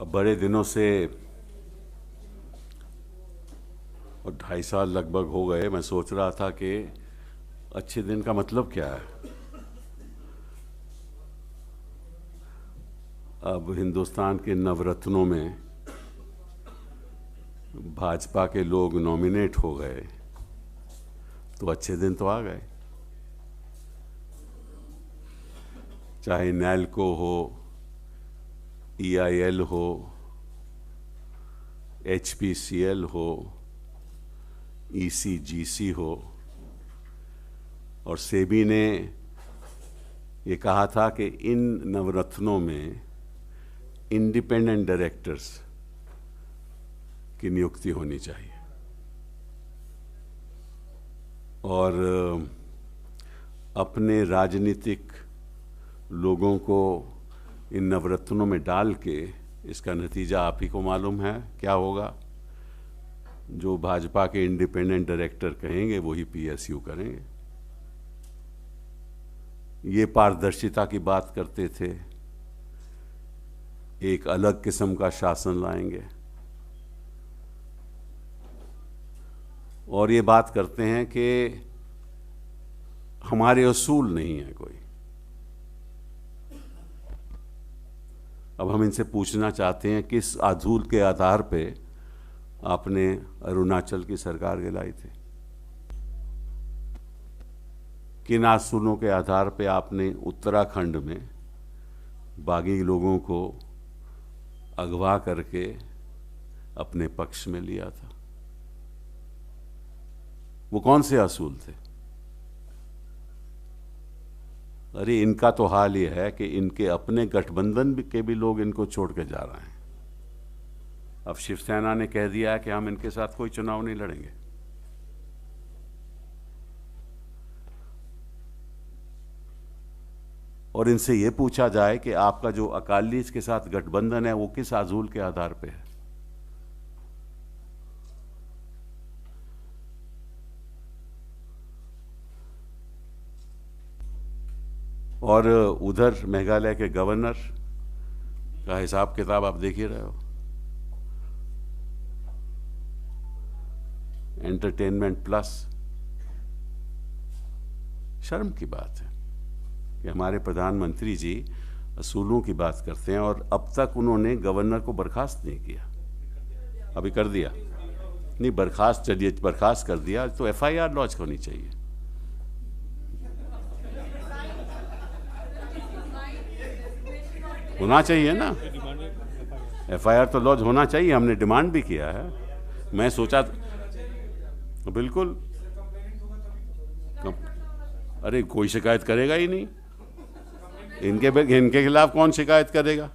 बड़े दिनों से और 2.5 साल लगभग हो गए मैं सोच रहा था कि अच्छे दिन का मतलब क्या है। अब हिंदुस्तान के नवरत्नों में भाजपा के लोग नॉमिनेट हो गए तो अच्छे दिन तो आ गए। चाहे नैल्को हो, EIL हो, HPCL हो, ECGC हो, और सेबी ने ये कहा था कि इन नवरत्नों में इंडिपेंडेंट डायरेक्टर्स की नियुक्ति होनी चाहिए। और अपने राजनीतिक लोगों को इन नवरत्नों में डाल के इसका नतीजा आप ही को मालूम है क्या होगा। जो भाजपा के इंडिपेंडेंट डायरेक्टर कहेंगे वही PSU करेंगे। ये पारदर्शिता की बात करते थे, एक अलग किस्म का शासन लाएंगे, और ये बात करते हैं कि हमारे असूल नहीं है कोई। अब हम इनसे पूछना चाहते हैं किस असूल के आधार पे आपने अरुणाचल की सरकार गिराई थी, किन असूलों के आधार पे आपने उत्तराखंड में बागी लोगों को अगवा करके अपने पक्ष में लिया था। वो कौन से असूल थे? अरे इनका तो हाल ये है कि इनके अपने गठबंधन के भी लोग इनको छोड़ के जा रहे हैं। अब शिवसेना ने कह दिया है कि हम इनके साथ कोई चुनाव नहीं लड़ेंगे। और इनसे ये पूछा जाए कि आपका जो अकाली के साथ गठबंधन है वो किस असूल के आधार पे है। और उधर मेघालय के गवर्नर का हिसाब किताब आप देख ही रहे हो। एंटरटेनमेंट प्लस, शर्म की बात है कि हमारे प्रधानमंत्री जी असूलों की बात करते हैं और अब तक उन्होंने गवर्नर को बर्खास्त नहीं किया। अभी कर दिया नहीं, बर्खास्त, चलिए बर्खास्त कर दिया तो FIR लॉन्च होनी चाहिए। होना चाहिए ना, FIR तो लॉन्च होना चाहिए। हमने डिमांड भी किया है। मैं सोचा बिल्कुल, अरे कोई शिकायत करेगा ही नहीं। इनके खिलाफ कौन शिकायत करेगा?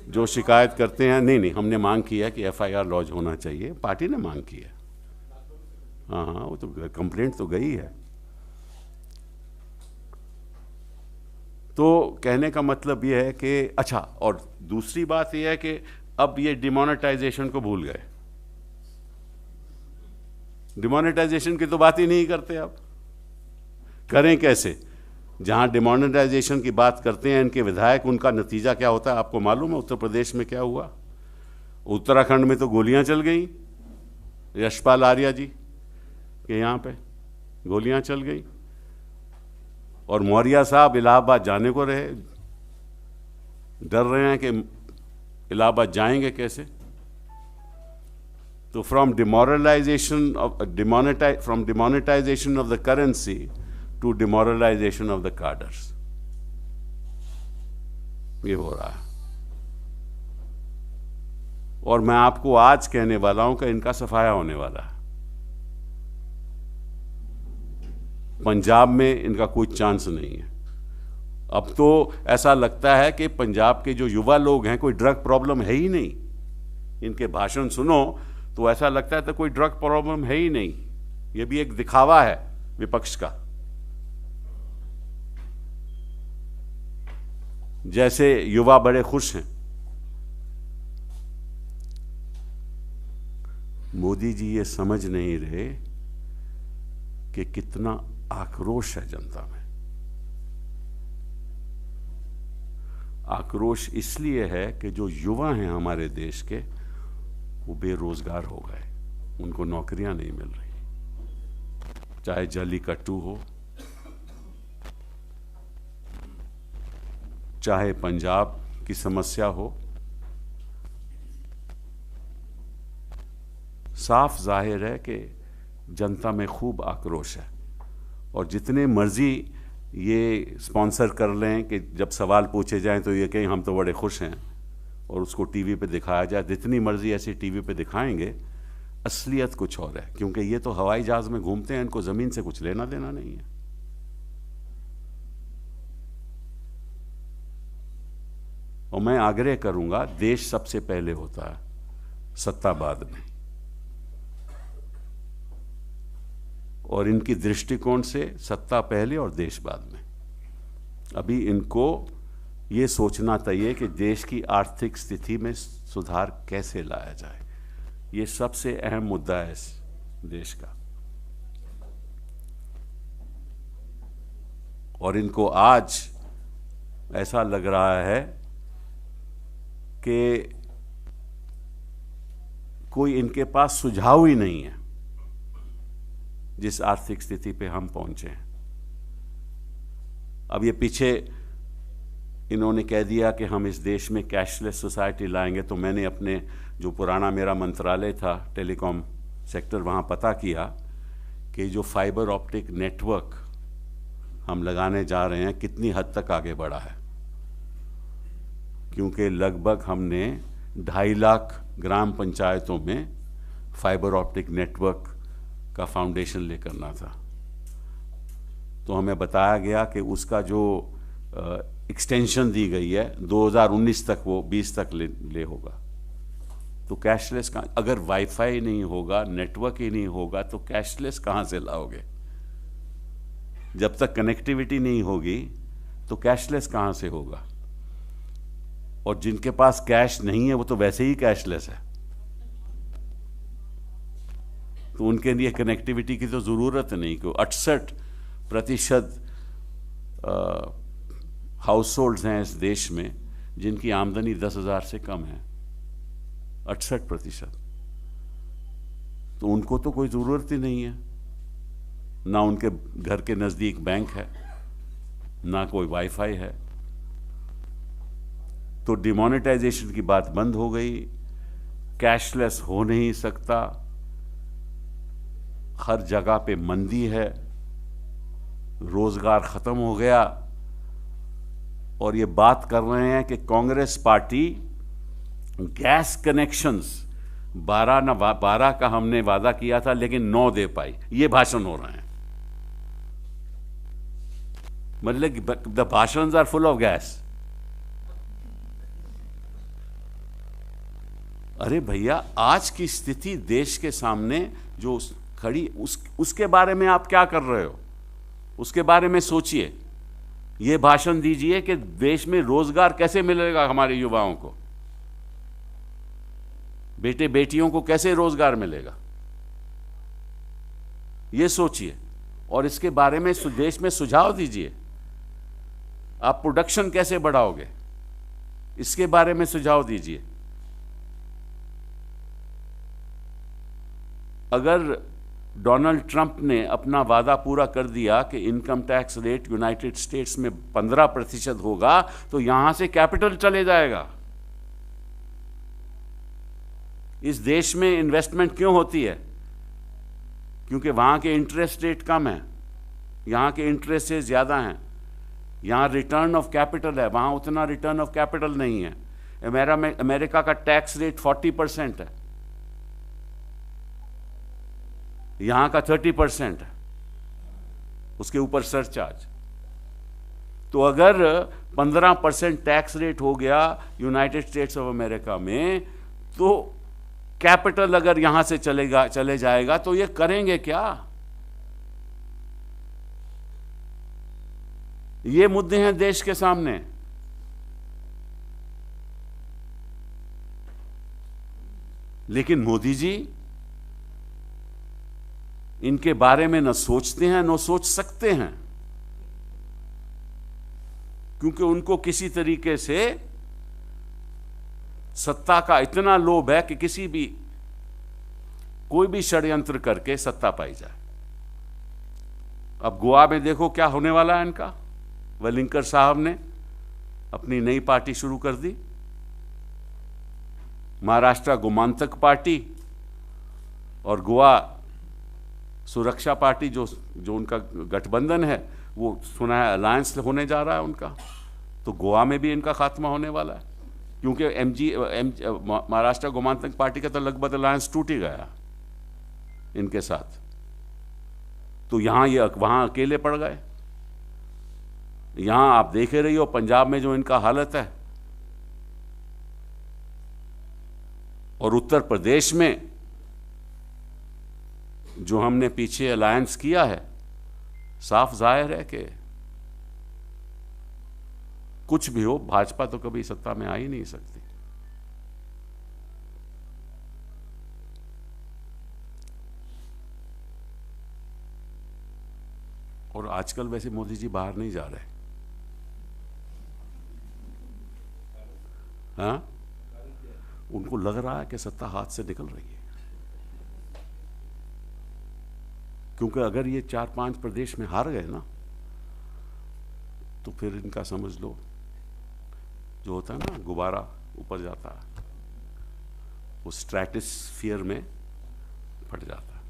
जो शिकायत करते हैं, नहीं, हमने मांग की है कि FIR लॉन्च होना चाहिए। पार्टी ने मांग की है। हाँ, वो तो कंप्लेंट तो गई है। तो कहने का मतलब ये है कि अच्छा, और दूसरी बात यह है कि अब ये डिमोनेटाइजेशन को भूल गए। डिमोनेटाइजेशन की तो बात ही नहीं करते। अब करें कैसे? जहां डिमोनेटाइजेशन की बात करते हैं इनके विधायक, उनका नतीजा क्या होता है आपको मालूम है? उत्तर प्रदेश में क्या हुआ? उत्तराखंड में तो गोलियां चल गई। यशपाल आर्या जी के यहां पे गोलियां चल गई, और मौर्य साहब इलाहाबाद जाने को रहे, डर रहे हैं कि इलाहाबाद जाएंगे कैसे। तो from demoralisation of the currency to demoralisation of the cadres, ये हो रहा है। और मैं आपको आज कहने वाला हूं कि इनका सफाया होने वाला है। पंजाब में इनका कोई चांस नहीं है। अब तो ऐसा लगता है कि पंजाब के जो युवा लोग हैं, कोई ड्रग प्रॉब्लम है ही नहीं। इनके भाषण सुनो तो ऐसा लगता है तो कोई ड्रग प्रॉब्लम है ही नहीं। ये भी एक दिखावा है विपक्ष का। जैसे युवा बड़े खुश हैं। मोदी जी ये समझ नहीं रहे कि कितना आक्रोश है जनता में। आक्रोश इसलिए है कि जो युवा हैं हमारे देश के, वो बेरोजगार हो गए, उनको नौकरियां नहीं मिल रही। चाहे जल्लीकट्टू हो, चाहे पंजाब की समस्या हो, साफ जाहिर है कि जनता में खूब आक्रोश है। और जितने मर्जी ये स्पॉन्सर कर लें कि जब सवाल पूछे जाएं तो ये कहें हम तो बड़े खुश हैं, और उसको टीवी पे दिखाया जाए, जितनी मर्जी ऐसे टीवी पे दिखाएंगे, असलियत कुछ और है। क्योंकि ये तो हवाई जहाज में घूमते हैं, इनको जमीन से कुछ लेना देना नहीं है। और मैं आग्रह करूंगा, देश सबसे पहले होता है, सत्ता बाद में। और इनकी दृष्टिकोण से सत्ता पहले और देश बाद में। अभी इनको ये सोचना चाहिए कि देश की आर्थिक स्थिति में सुधार कैसे लाया जाए। ये सबसे अहम मुद्दा है इस देश का। और इनको आज ऐसा लग रहा है कि कोई इनके पास सुझाव ही नहीं है जिस आर्थिक स्थिति पे हम पहुंचे हैं। अब ये पीछे इन्होंने कह दिया कि हम इस देश में कैशलेस सोसाइटी लाएंगे, तो मैंने अपने जो पुराना मेरा मंत्रालय था टेलीकॉम सेक्टर, वहाँ पता किया कि जो फाइबर ऑप्टिक नेटवर्क हम लगाने जा रहे हैं कितनी हद तक आगे बढ़ा है। क्योंकि लगभग हमने 2.5 लाख ग्राम पंचायतों में फाइबर ऑप्टिक नेटवर्क का फाउंडेशन ले करना था। तो हमें बताया गया कि उसका जो एक्सटेंशन दी गई है 2019 तक, वो 20 तक ले होगा। तो कैशलेस का, अगर वाईफाई नहीं होगा, नेटवर्क ही नहीं होगा, तो कैशलेस कहाँ से लाओगे? जब तक कनेक्टिविटी नहीं होगी तो कैशलेस कहाँ से होगा? और जिनके पास कैश नहीं है वो तो वैसे ही कैशलेस है, तो उनके लिए कनेक्टिविटी की तो ज़रूरत नहीं। क्यों 68% हाउस होल्ड्स हैं इस देश में जिनकी आमदनी 10,000 से कम है, 68%। तो उनको तो कोई ज़रूरत ही नहीं है, ना उनके घर के नज़दीक बैंक है, ना कोई वाईफाई है। तो डिमोनेटाइजेशन की बात बंद हो गई, कैशलेस हो नहीं सकता, हर जगह पे मंदी है, रोजगार खत्म हो गया। और ये बात कर रहे हैं कि कांग्रेस पार्टी गैस कनेक्शंस 12 का हमने वादा किया था लेकिन 9 दे पाई। ये भाषण हो रहे हैं, मतलब द भाषण्स आर फुल ऑफ गैस। अरे भैया, आज की स्थिति देश के सामने जो खड़ी, उसके बारे में आप क्या कर रहे हो? उसके बारे में सोचिए। ये भाषण दीजिए कि देश में रोजगार कैसे मिलेगा हमारे युवाओं को, बेटे बेटियों को कैसे रोजगार मिलेगा, ये सोचिए। और इसके बारे में देश में सुझाव दीजिए। आप प्रोडक्शन कैसे बढ़ाओगे, इसके बारे में सुझाव दीजिए। अगर डोनाल्ड ट्रंप ने अपना वादा पूरा कर दिया कि income tax rate United states में 15% होगा, तो यहां से कैपिटल चले जाएगा। इस देश में इन्वेस्टमेंट क्यों होती है? क्योंकि वहां के इंटरेस्ट रेट कम है, यहां के इंटरेस्ट रेट ज्यादा हैं। यहां रिटर्न ऑफ कैपिटल है, वहां उतना रिटर्न ऑफ कैपिटल नहीं है। अमेरिका का टैक्स रेट 40% है, यहां का 30% है, उसके ऊपर सरचार्ज। तो अगर 15% टैक्स रेट हो गया यूनाइटेड स्टेट्स ऑफ अमेरिका में, तो कैपिटल अगर यहां से चले जाएगा तो ये करेंगे क्या? ये मुद्दे हैं देश के सामने। लेकिन मोदी जी इनके बारे में न सोचते हैं, न सोच सकते हैं। क्योंकि उनको किसी तरीके से सत्ता का इतना लोभ है कि कोई भी षड्यंत्र करके सत्ता पाई जाए। अब गोवा में देखो क्या होने वाला है इनका। वेलिंगकर साहब ने अपनी नई पार्टी शुरू कर दी, महाराष्ट्र गोमांतक पार्टी, और गोवा सुरक्षा पार्टी जो उनका गठबंधन है, वो सुना है अलायंस होने जा रहा है उनका। तो गोवा में भी इनका खात्मा होने वाला है, क्योंकि महाराष्ट्र गोमांतक पार्टी का तो लगभग अलायंस टूट ही गया इनके साथ। तो यहां ये वहां अकेले पड़ गए। यहां आप देख रही हो पंजाब में जो इनका हालत है, और उत्तर प्रदेश में जो हमने पीछे अलायंस किया है, साफ जाहिर है कि कुछ भी हो, भाजपा तो कभी सत्ता में आ ही नहीं सकती। और आजकल वैसे मोदी जी बाहर नहीं जा रहे। हाँ, उनको लग रहा है कि सत्ता हाथ से निकल रही है, क्योंकि अगर ये 4-5 प्रदेश में हार गए ना, तो फिर इनका समझ लो जो होता है ना, गुब्बारा ऊपर जाता है, वो स्ट्रैटोस्फीयर में फट जाता है।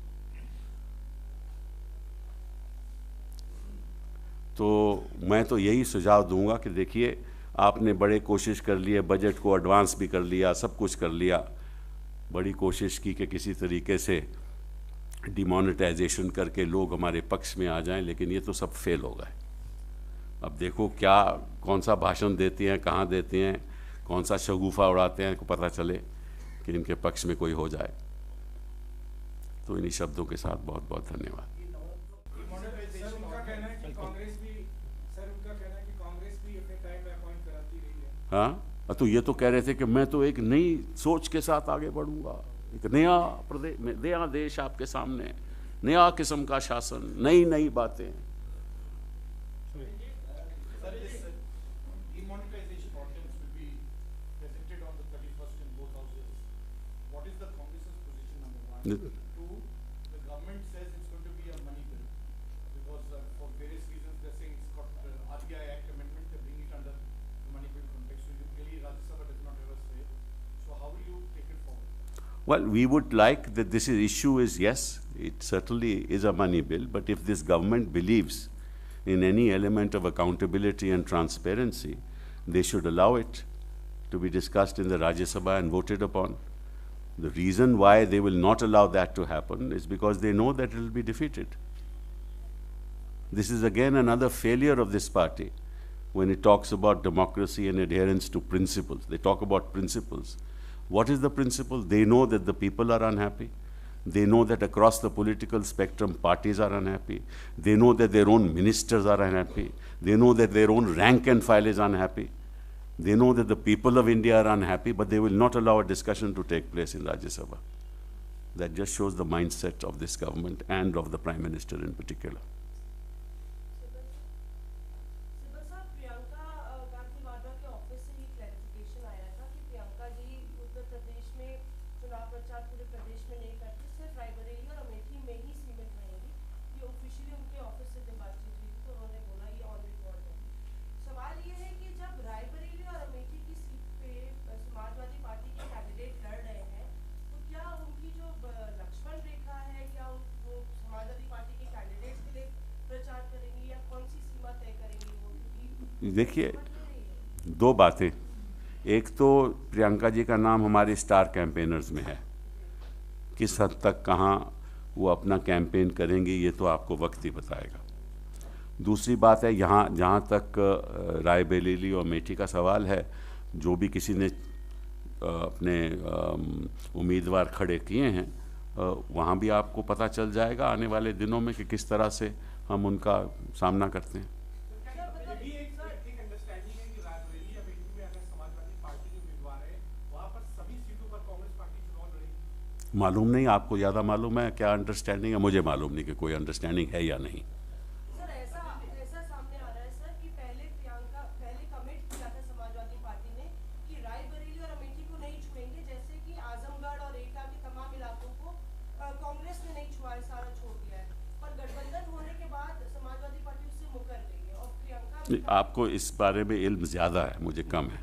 तो मैं तो यही सुझाव दूंगा कि देखिए, आपने बड़े कोशिश कर लिए, बजट को एडवांस भी कर लिया, सब कुछ कर लिया, बड़ी कोशिश की कि किसी तरीके से डिमोनेटाइजेशन करके लोग हमारे पक्ष में आ जाएं, लेकिन ये तो सब फेल हो गए। अब देखो कौन सा भाषण देते हैं, कहाँ देते हैं, कौन सा शगुफा उड़ाते हैं, को पता चले कि इनके पक्ष में कोई हो जाए। तो इन्हीं शब्दों के साथ बहुत बहुत धन्यवाद। हाँ, तो ये तो कह रहे थे कि मैं तो एक नई सोच के साथ आगे बढ़ूंगा, एक नया प्रदेश, नया देश आपके सामने, नया किस्म का शासन, नई नई बातें। Well, we would like that this issue is, yes, it certainly is a money bill, but if this government believes in any element of accountability and transparency, they should allow it to be discussed in the Rajya Sabha and voted upon. The reason why they will not allow that to happen is because they know that it will be defeated. This is again another failure of this party when it talks about democracy and adherence to principles. They talk about principles. What is the principle? They know that the people are unhappy. They know that across the political spectrum, parties are unhappy. They know that their own ministers are unhappy. They know that their own rank and file is unhappy. They know that the people of India are unhappy, but they will not allow a discussion to take place in Rajya Sabha. That just shows the mindset of this government and of the Prime Minister in particular. देखिए, दो बातें। एक तो प्रियंका जी का नाम हमारे star campaigners में है, किस हद तक कहाँ वो अपना कैंपेन करेंगी ये तो आपको वक्त ही बताएगा। दूसरी बात है, यहाँ जहाँ तक रायबरेली और अमेठी का सवाल है, जो भी किसी ने अपने उम्मीदवार खड़े किए हैं, वहाँ भी आपको पता चल जाएगा आने वाले दिनों में कि किस तरह से हम उनका सामना करते हैं। मालूम नहीं, आपको ज़्यादा मालूम है क्या अंडरस्टैंडिंग है, मुझे मालूम नहीं कि कोई अंडरस्टैंडिंग है या नहीं। सर ऐसा सामने आ रहा है सर कि पहले आपको इस बारे में इल्म ज़्यादा है, मुझे कम है।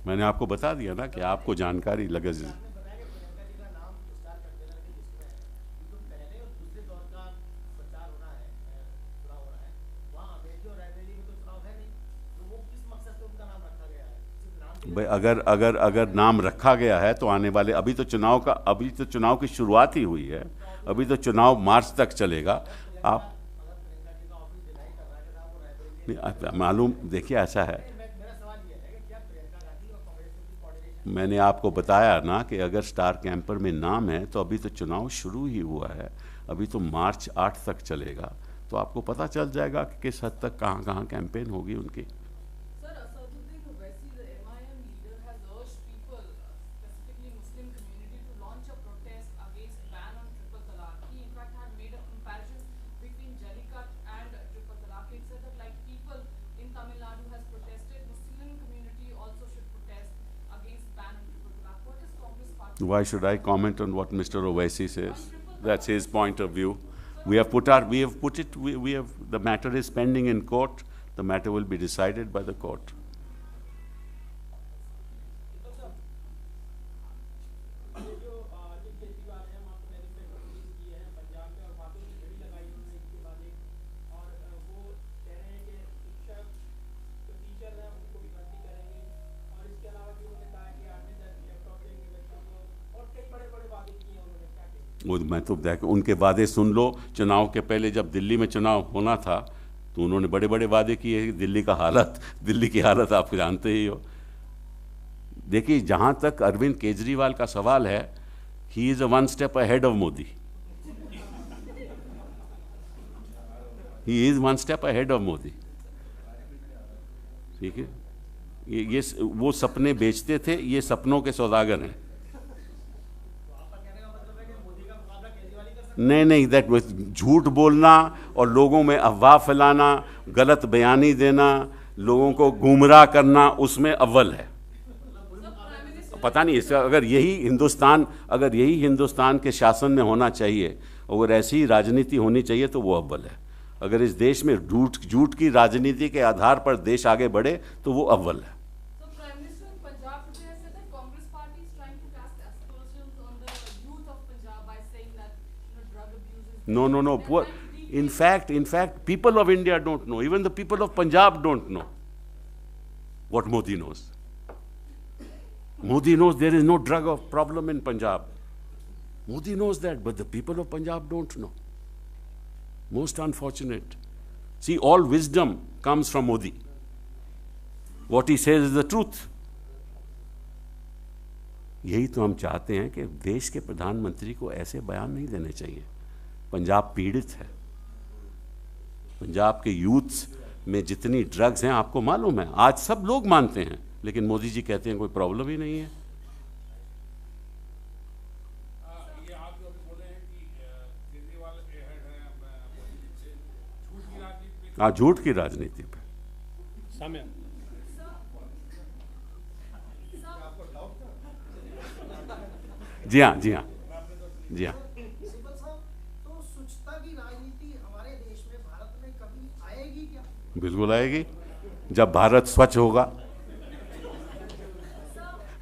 मैंने आपको बता दिया ना कि आपको जानकारी लगे। भाई अगर अगर अगर नाम रखा गया है तो आने वाले, अभी तो चुनाव की शुरुआत ही हुई है, अभी तो चुनाव मार्च तक चलेगा। आप मालूम, देखिए ऐसा है, मैंने आपको बताया ना कि अगर स्टार कैंपर में नाम है तो अभी तो चुनाव शुरू ही हुआ है, अभी तो मार्च 8 तक चलेगा, तो आपको पता चल जाएगा कि किस हद तक कहाँ कहाँ कैंपेन होगी उनकी। Why should I comment on what Mr. Owaisi says? That's his point of view. We have put it, the matter is pending in court. The matter will be decided by the court. वो मैं तो देख, उनके वादे सुन लो। चुनाव के पहले जब दिल्ली में चुनाव होना था तो उन्होंने बड़े बड़े वादे किए। दिल्ली की हालत आप जानते ही हो। देखिए, जहाँ तक अरविंद केजरीवाल का सवाल है, he is a one step ahead of Modi. He is one step ahead of Modi. ठीक है, ये वो सपने बेचते थे, ये सपनों के सौदागर हैं। नहीं, दैट झूठ बोलना और लोगों में अफवाह फैलाना, गलत बयानी देना, लोगों को गुमराह करना, उसमें अव्वल है। पता नहीं इसका, अगर यही हिंदुस्तान के शासन में होना चाहिए, अगर ऐसी राजनीति होनी चाहिए तो वो अव्वल है। अगर इस देश में झूठ की राजनीति के आधार पर देश आगे बढ़े तो वो अव्वल है। No. In fact, people of India don't know. Even the people of Punjab don't know what Modi knows. Modi knows there is no drug problem in Punjab. Modi knows that, but the people of Punjab don't know. Most unfortunate. See, all wisdom comes from Modi. What he says is the truth. यही तो हम चाहते हैं कि देश के प्रधानमंत्री को ऐसे बयान नहीं देने चाहिए। पंजाब पीड़ित है। पंजाब के यूथ्स में जितनी ड्रग्स हैं आपको मालूम है, आज सब लोग मानते हैं, लेकिन मोदी जी कहते हैं कोई प्रॉब्लम ही नहीं है। ये आप जो बोले हैं कि केजरीवाल है झूठ की राजनीति पे। जी हाँ। बिल्कुल आएगी, जब भारत स्वच्छ होगा।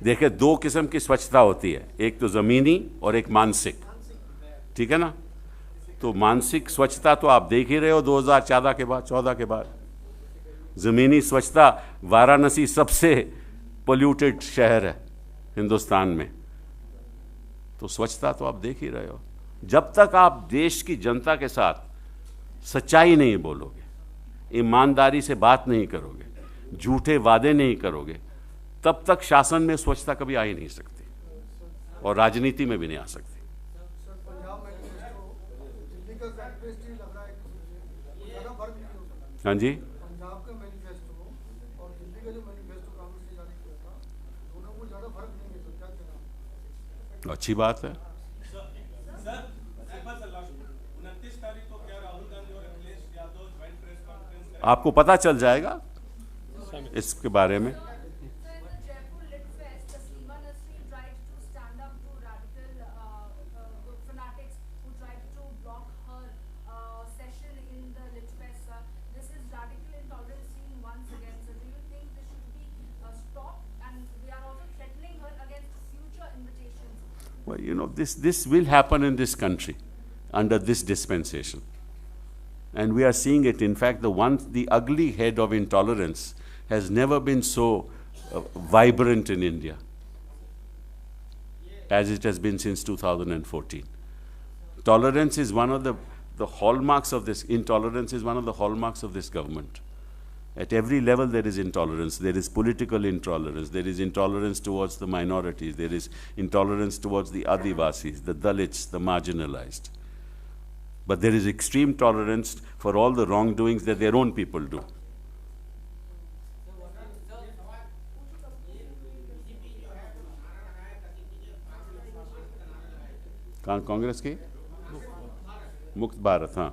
देखिए, दो किस्म की स्वच्छता होती है, एक तो ज़मीनी और एक मानसिक। ठीक है ना? तो मानसिक स्वच्छता तो आप देख ही रहे हो 2014 के बाद। ज़मीनी स्वच्छता, वाराणसी सबसे पोल्यूटेड शहर है हिंदुस्तान में, तो स्वच्छता तो आप देख ही रहे हो। जब तक आप देश की जनता के साथ सच्चाई नहीं बोलोगे, ईमानदारी से बात नहीं करोगे, झूठे वादे नहीं करोगे, तब तक शासन में स्वच्छता कभी आ ही नहीं सकती और राजनीति में भी नहीं आ सकती। हाँ जी, अच्छी बात है। आपको पता चल जाएगा इसके बारे में। You know, this will happen in this country under this dispensation. And we are seeing it. In fact, the ugly head of intolerance has never been so vibrant in India as it has been since 2014. Tolerance is one of the hallmarks of this. Intolerance is one of the hallmarks of this government. At every level there is intolerance. There is political intolerance. There is intolerance towards the minorities. There is intolerance towards the Adivasis, the Dalits, the marginalized. But there is extreme tolerance for all the wrongdoings that their own people do. Congress की मुक्त भारत, हाँ,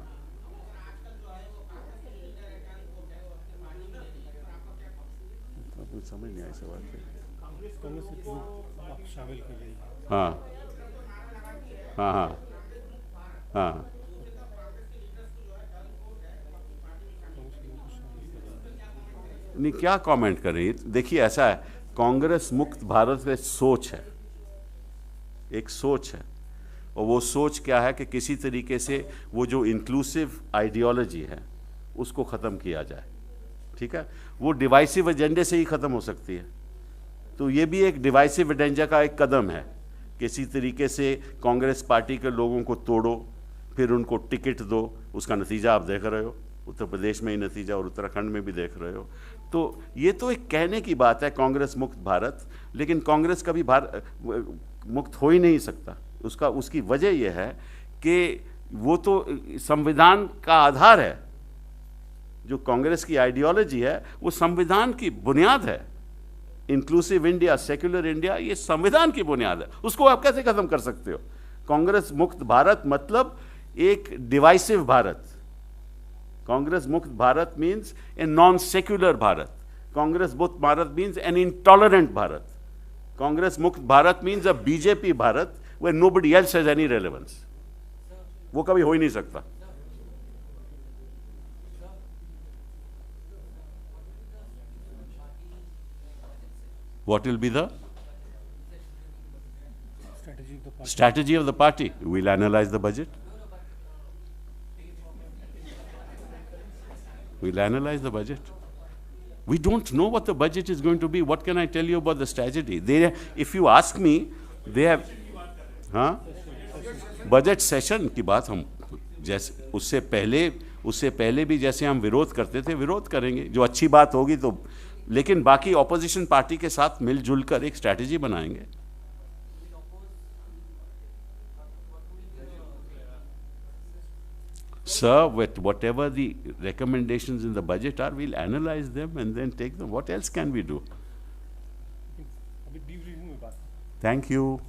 समझ नहीं आया सवाल पे। हाँ हाँ हाँ हाँ, नहीं क्या कमेंट करें। देखिए ऐसा है, कांग्रेस मुक्त भारत में सोच है, एक सोच है, और वो सोच क्या है कि किसी तरीके से वो जो इंक्लूसिव आइडियोलॉजी है उसको ख़त्म किया जाए। ठीक है, वो डिवाइसिव एजेंडे से ही ख़त्म हो सकती है। तो ये भी एक डिवाइसिव एजेंडा का एक कदम है। किसी तरीके से कांग्रेस पार्टी के लोगों को तोड़ो, फिर उनको टिकट दो। उसका नतीजा आप देख रहे हो, उत्तर प्रदेश में ही नतीजा और उत्तराखंड में भी देख रहे हो। तो ये तो एक कहने की बात है कांग्रेस मुक्त भारत, लेकिन कांग्रेस कभी मुक्त हो ही नहीं सकता। उसकी वजह यह है कि वो तो संविधान का आधार है। जो कांग्रेस की आइडियोलॉजी है वो संविधान की बुनियाद है। इंक्लूसिव इंडिया, सेक्युलर इंडिया, ये संविधान की बुनियाद है। उसको आप कैसे खत्म कर सकते हो? कांग्रेस मुक्त भारत मतलब एक डिवाइसिव भारत। कांग्रेस मुक्त Bharat means a non secular Bharat. Congress मुक्त Bharat means an intolerant Bharat. Congress मुक्त Bharat means a BJP Bharat where nobody else has any relevance. वो कभी हो ही नहीं सकता। What will be the strategy of the party? We'll analyze the budget. We'll analyze the budget. We don't know what the budget is going to be. What can I tell you about the strategy? If you ask me, they have, हाँ, budget session की बात हम जैसे उससे पहले भी जैसे हम विरोध करते थे, विरोध करेंगे। जो अच्छी बात होगी तो, लेकिन बाकी ऑपोजिशन पार्टी के साथ मिलजुल कर एक स्ट्रैटेजी बनाएंगे। Sir, whatever the recommendations in the budget are, we'll analyze them and then take them. What else can we do? Thank you.